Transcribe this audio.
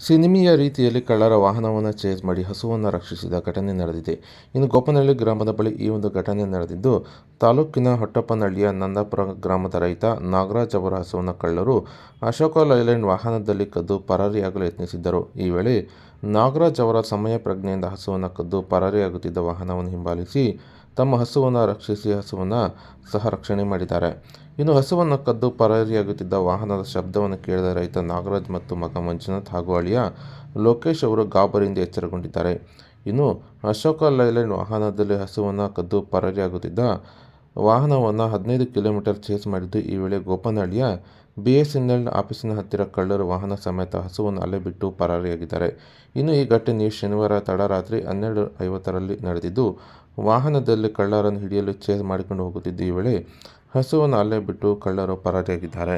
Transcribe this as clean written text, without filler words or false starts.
ಸಿನಿಮೀಯ ರೀತಿಯಲ್ಲಿ ಕಳ್ಳರ ವಾಹನವನ್ನು ಚೇಸ್ ಮಾಡಿ ಹಸುವನ್ನು ರಕ್ಷಿಸಿದ ಘಟನೆ ನಡೆದಿದೆ. ಇನ್ನು ಗೋಪನಹಳ್ಳಿ ಗ್ರಾಮದ ಬಳಿ ಈ ಒಂದು ಘಟನೆ ನಡೆದಿದ್ದು, ತಾಲೂಕಿನ ಹೊಟ್ಟಪ್ಪನಹಳ್ಳಿಯ ನಂದಾಪುರ ಗ್ರಾಮದ ರೈತ ನಾಗರಾಜ್ ಅವರ ಹಸುವನ್ನು ಕಳ್ಳರು ಅಶೋಕ ಲೈಲ್ಯಾಂಡ್ ವಾಹನದಲ್ಲಿ ಕದ್ದು ಪರಾರಿಯಾಗಲು ಯತ್ನಿಸಿದ್ದರು. ಈ ವೇಳೆ ನಾಗರಾಜ್ ಅವರ ಸಮಯ ಪ್ರಜ್ಞೆಯಿಂದ ಹಸುವನ್ನು ಕದ್ದು ಪರಾರಿಯಾಗುತ್ತಿದ್ದ ವಾಹನವನ್ನು ಹಿಂಬಾಲಿಸಿ ತಮ್ಮ ಹಸುವನ್ನು ರಕ್ಷಿಸಿ ಹಸುವನ್ನು ಸಹ ರಕ್ಷಣೆ ಮಾಡಿದ್ದಾರೆ. ಇನ್ನು ಹಸುವನ್ನು ಕದ್ದು ಪರಾರಿಯಾಗುತ್ತಿದ್ದ ವಾಹನದ ಶಬ್ದವನ್ನು ಕೇಳಿದ ರೈತ ನಾಗರಾಜ್ ಮತ್ತು ಮಗ ಮಂಜುನಾಥ್ ಹಾಗೂ ಅಳಿಯ ಲೋಕೇಶ್ ಅವರು ಗಾಬರಿಯಿಂದ ಎಚ್ಚರಗೊಂಡಿದ್ದಾರೆ. ಇನ್ನು ಅಶೋಕ ಲೈಲ್ಯಾಂಡ್ ವಾಹನದಲ್ಲಿ ಹಸುವನ್ನು ಕದ್ದು ಪರಾರಿಯಾಗುತ್ತಿದ್ದ ವಾಹನವನ್ನು 15 ಕಿಲೋಮೀಟರ್ ಚೇಸ್ ಮಾಡಿದ್ದು, ಈ ವೇಳೆ ಗೋಪನಹಳ್ಳಿಯ BSNL ಆಫೀಸಿನ ಹತ್ತಿರ ಕಳ್ಳರು ವಾಹನ ಸಮೇತ ಹಸುವನ್ನು ಅಲ್ಲೇ ಬಿಟ್ಟು ಪರಾರಿಯಾಗಿದ್ದಾರೆ. ಇನ್ನು ಈ ಘಟನೆಯು ಶನಿವಾರ ತಡರಾತ್ರಿ 12:50ರಲ್ಲಿ ನಡೆದಿದ್ದು, ವಾಹನದಲ್ಲಿ ಕಳ್ಳರನ್ನು ಹಿಡಿಯಲು ಚೇಸ್ ಮಾಡಿಕೊಂಡು ಹೋಗುತ್ತಿದ್ದ ಈ ವೇಳೆ ಹಸುವನ್ನು ಅಲ್ಲೇ ಬಿಟ್ಟು ಕಳ್ಳರು ಪರಾರಿಯಾಗಿದ್ದಾರೆ.